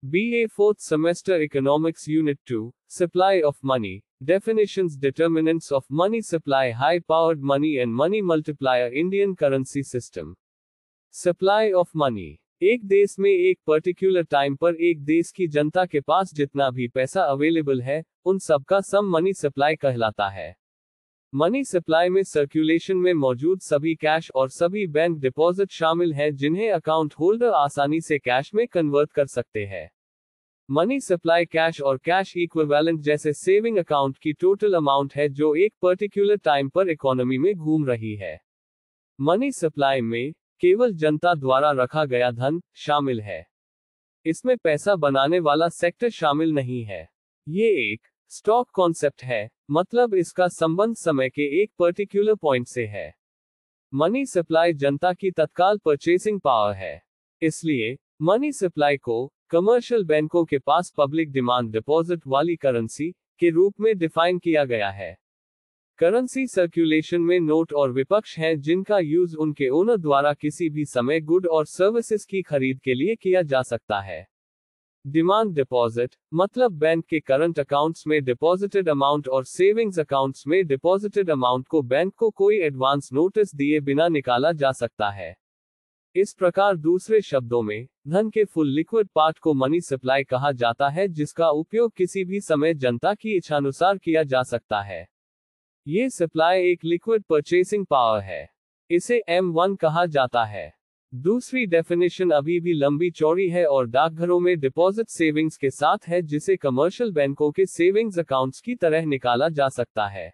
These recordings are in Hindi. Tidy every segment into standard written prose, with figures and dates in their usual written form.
BA 4th Semester Economics Unit 2, Supply of Money, Definitions Determinants of Money Supply High-Powered Money and Money Multiplier Indian Currency System. Supply of Money. एक देश में एक पर्टिकुलर टाइम पर एक देश की जनता के पास जितना भी पैसा अवेलेबल है, उन सब का सम मनी सप्लाई कहलाता है। मनी सप्लाई में सर्कुलेशन में मौजूद सभी कैश और सभी बैंक डिपॉजिट शामिल हैं जिन्हें अकाउंट होल्डर आसानी से कैश में कन्वर्ट कर सकते हैं। मनी सप्लाई कैश और कैश इक्विवेलेंट जैसे सेविंग अकाउंट की टोटल अमाउंट है जो एक पर्टिकुलर टाइम पर इकोनॉमी में घूम रही है। मनी सप्लाई में केवल जनता द्वारा रखा गया धन शामिल है। इसमें पैसा बनाने वाला सेक्टर शामिल नहीं है। ये एक स्टॉक कॉन्सेप्ट है, मतलब इसका संबंध समय के एक पर्टिकुलर पॉइंट से है। मनी सप्लाई जनता की तत्काल परचेसिंग पावर है। इसलिए मनी सप्लाई को कमर्शियल बैंकों के पास पब्लिक डिमांड डिपॉजिट वाली करेंसी के रूप में डिफाइन किया गया है। करेंसी सर्कुलेशन में नोट और विपक्ष हैं जिनका यूज उनके ओनर द्वारा किसी भी समय गुड और सर्विसेज की खरीद के लिए किया जा सकता है। डिमांड डिपॉजिट मतलब बैंक के करंट अकाउंट्स में डिपॉजिटेड अमाउंट और सेविंग्स अकाउंट्स में डिपॉजिटेड अमाउंट को बैंक को कोई एडवांस नोटिस दिए बिना निकाला जा सकता है। इस प्रकार दूसरे शब्दों में धन के फुल लिक्विड पार्ट को मनी सप्लाई कहा जाता है जिसका उपयोग किसी भी समय जनता की इच्छानुसार किया जा सकता है। ये सप्लाई एक लिक्विड परचेसिंग पावर है। इसे M1 कहा जाता है। दूसरी डेफिनेशन अभी भी लंबी चौड़ी है और डाकघरों में डिपॉजिट सेविंग्स के साथ है जिसे कमर्शियल बैंकों के सेविंग्स अकाउंट्स की तरह निकाला जा सकता है।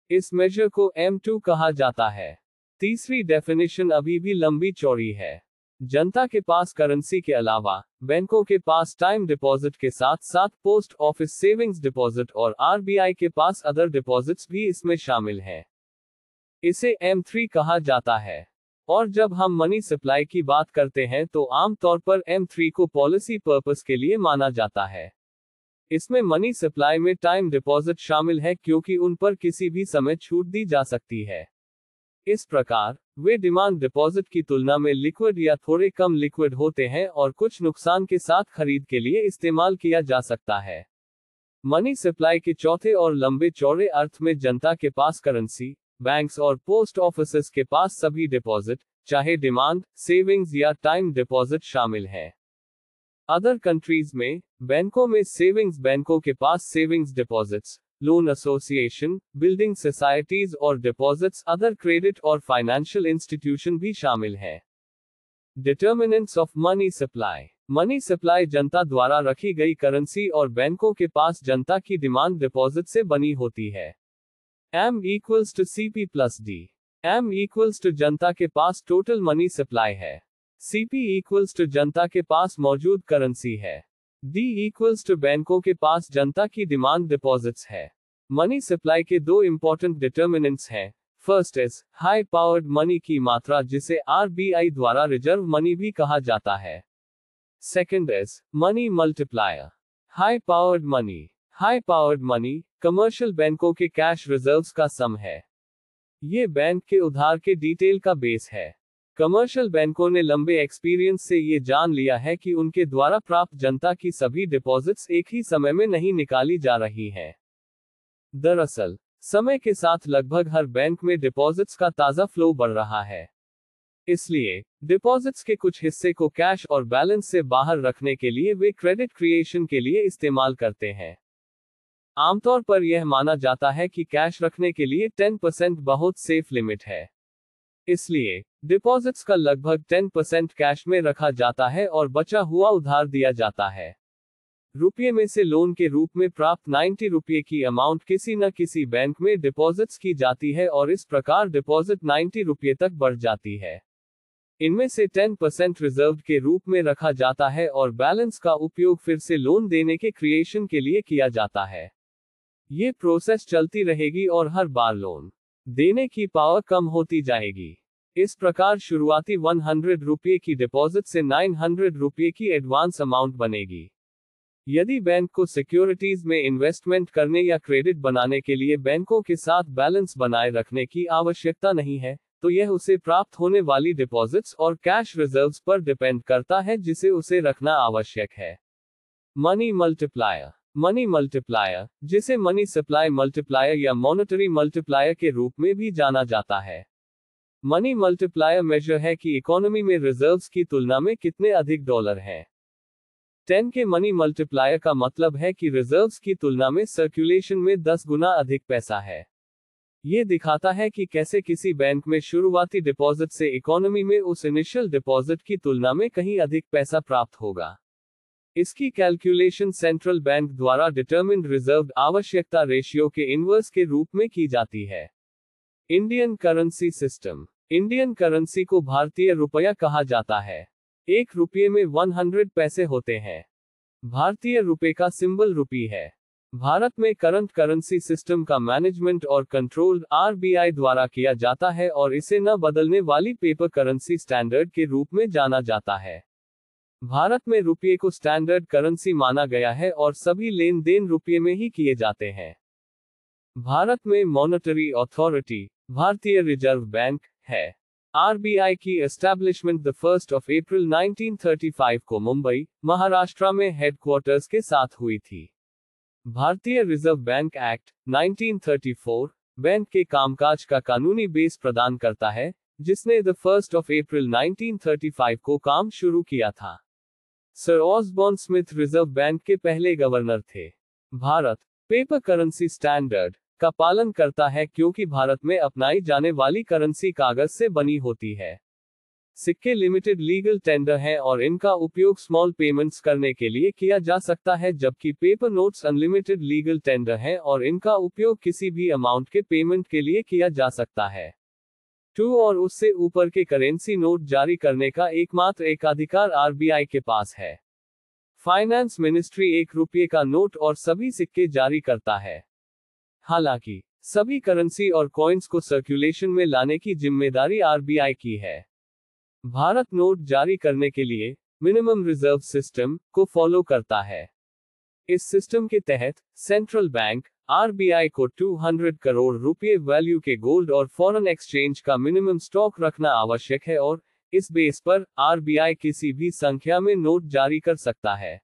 इस मेजर को M2 कहा जाता है। तीसरी डेफिनेशन अभी भी लंबी चौड़ी है। जनता के पास करेंसी के अलावा बैंकों के पास टाइम डिपॉजिट के साथ साथ पोस्ट ऑफिस सेविंग्स डिपॉजिट और RBI के पास अदर डिपॉजिट्स भी इसमें शामिल हैं। इसे M3 कहा जाता है। और जब हम मनी सप्लाई की बात करते हैं तो आमतौर पर M3 को पॉलिसी पर्पस के लिए माना जाता है। इसमें मनी सप्लाई में टाइम डिपॉजिट शामिल है क्योंकि उन पर किसी भी समय छूट दी जा सकती है। इस प्रकार वे डिमांड डिपॉजिट की तुलना में लिक्विड या थोड़े कम लिक्विड होते हैं और कुछ नुकसान के साथ खरीद के लिए इस्तेमाल किया जा सकता है। मनी सप्लाई के चौथे और लंबे चौड़े अर्थ में जनता के पास करेंसी, बैंक्स और पोस्ट ऑफिसेस के पास सभी डिपॉजिट, चाहे डिमांड, सेविंग्स या टाइम डिपॉजिट शामिल है। अदर कंट्रीज में बैंकों में सेविंग्स बैंकों के पास savings deposits, loan association, building societies और डिपॉजिट्स, अदर क्रेडिट और फाइनेंशियल इंस्टीट्यूशन भी शामिल हैं। Determinants of money supply. Money supply जनता द्वारा रखी गई करेंसी और बैंकों के पास जनता की डिमांड डिपॉजिट से बनी होती है। M equals to CP plus D. M equals to जनता के पास टोटल मनी सप्लाई है। CP equals to जनता के पास मौजूद करेंसी है। D equals to बैंकों के पास जनता की डिमांड डिपॉजिट्स है। मनी सप्लाई के दो इंपॉर्टेंट डिटर्मिनेंट्स हैं। First is high powered money की मात्रा जिसे RBI द्वारा रिजर्व मनी भी कहा जाता है। Second is money multiplier. High powered money. High powered money commercial बैंकों के कैश रिजर्व्स का सम है। ये बैंक के उधार के डिटेल का बेस है। कमर्शियल बैंकों ने लंबे एक्सपीरियंस से ये जान लिया है कि उनके द्वारा प्राप्त जनता की सभी डिपॉजिट्स एक ही समय में नहीं निकाली जा रही हैं। दरअसल समय के साथ लगभग हर बैंक में डिपॉजिट्स का ताज़ा फ्लो बढ़ रहा है। इसलिए डिपॉजिट्स के कुछ हिस्से को कैश और बैलेंस से बाहर रखने के लिए वे क्रेडिट क्रिएशन के लिए इस्तेमाल करते हैं। आमतौर पर यह माना जाता है कि कैश रखने के लिए 10% बहुत सेफ लिमिट है। इसलिए डिपॉजिट्स का लगभग 10% कैश में रखा जाता है और बचा हुआ उधार दिया जाता है। रुपये में से लोन के रूप में प्राप्त 90 रुपये की अमाउंट किसी न किसी बैंक में डिपॉजिट्स की जाती है और इस प्रकार डिपॉजिट 90 रुपये तक बढ़ जाती है। इनमें से 10% रिजर्व के रूप में रखा जाता है और बैलेंस का उपयोग फिर से लोन देने के क्रिएशन के लिए किया जाता है। ये प्रोसेस चलती रहेगी और हर बार लोन देने की पावर कम होती जाएगी। इस प्रकार शुरुआती 100 रुपये की डिपॉजिट से 900 रुपये की एडवांस अमाउंट बनेगी। यदि बैंक को सिक्योरिटीज में इन्वेस्टमेंट करने या क्रेडिट बनाने के लिए बैंकों के साथ बैलेंस बनाए रखने की आवश्यकता नहीं है, तो यह उसे प्राप्त होने वाली डिपॉजिट्स और कैश रिजर्व्स पर डिपेंड करता है जिसे उसे रखना आवश्यक है। Money multiplier. मनी मल्टीप्लायर, जिसे मनी सप्लाई मल्टीप्लायर या मॉनेटरी मल्टीप्लायर के रूप में भी जाना जाता है। मनी मल्टीप्लायर मेजर है कि इकोनॉमी में रिजर्व्स की तुलना में कितने अधिक डॉलर हैं। 10 के मनी मल्टीप्लायर का मतलब है कि रिजर्व्स की तुलना में सर्कुलेशन में 10 गुना अधिक पैसा है। ये दिखाता है कि कैसे किसी बैंक में शुरुआती डिपॉजिट से इकोनॉमी में उस इनिशियल डिपॉजिट की तुलना में कहीं अधिक पैसा प्राप्त होगा। इसकी कैलकुलेशन सेंट्रल बैंक द्वारा डिटरमिन्ड रिजर्व आवश्यकता रेशियो के इनवर्स के रूप में की जाती है। Indian currency system. Indian currency को भारतीय रुपया कहा जाता है। एक रुपये में 100 पैसे होते हैं। भारतीय रुपये का सिंबल रुपी है। भारत में करंट करेंसी सिस्टम का मैनेजमेंट और कंट्रोल आरबीआई द्वारा किया जाता है और इसे न बदलने वाली पेपर करेंसी स्टैंडर्ड के रूप में जाना जाता है। भारत में रुपये को स्टैंडर्ड करेंसी माना गया है और सभी लेन देन रुपये में ही किए जाते हैं। भारत में मॉनेटरी अथॉरिटी भारतीय रिजर्व बैंक है। आरबीआई की एस्टैब्लिशमेंट 1 अप्रैल 1935 को मुंबई, महाराष्ट्र में हेडक्वार्टर्स के साथ हुई थी। भारतीय रिजर्व बैंक एक्ट 1934 बैंक के कामकाज का कानूनी बेस प्रदान करता है, जिसने 1 अप्रैल 1935 को काम शुरू किया था। Sir Osborne Smith Reserve Bank के पहले गवर्नर थे। भारत पेपर करेंसी स्टैंडर्ड का पालन करता है क्योंकि भारत में अपनाई जाने वाली करेंसी कागज से बनी होती है। सिक्के लिमिटेड लीगल टेंडर हैं और इनका उपयोग स्मॉल पेमेंट्स करने के लिए किया जा सकता है, जबकि paper notes unlimited legal tender हैं और इनका उपयोग किसी भी अमाउंट के पेमेंट के लिए किया जा सकता है। 2 और उससे ऊपर के करेंसी नोट जारी करने का एकमात्र एकाधिकार आरबीआई के पास है। फाइनेंस मिनिस्ट्री 1 रुपये का नोट और सभी सिक्के जारी करता है। हालांकि सभी करेंसी और कॉइन्स को सर्कुलेशन में लाने की जिम्मेदारी आरबीआई की है। भारत नोट जारी करने के लिए मिनिमम रिजर्व सिस्टम को फॉलो करता है। इस सिस्टम के तहत सेंट्रल बैंक आरबीआई को 200 करोड़ रुपए वैल्यू के गोल्ड और फॉरेन एक्सचेंज का मिनिमम स्टॉक रखना आवश्यक है और इस बेस पर आरबीआई किसी भी संख्या में नोट जारी कर सकता है।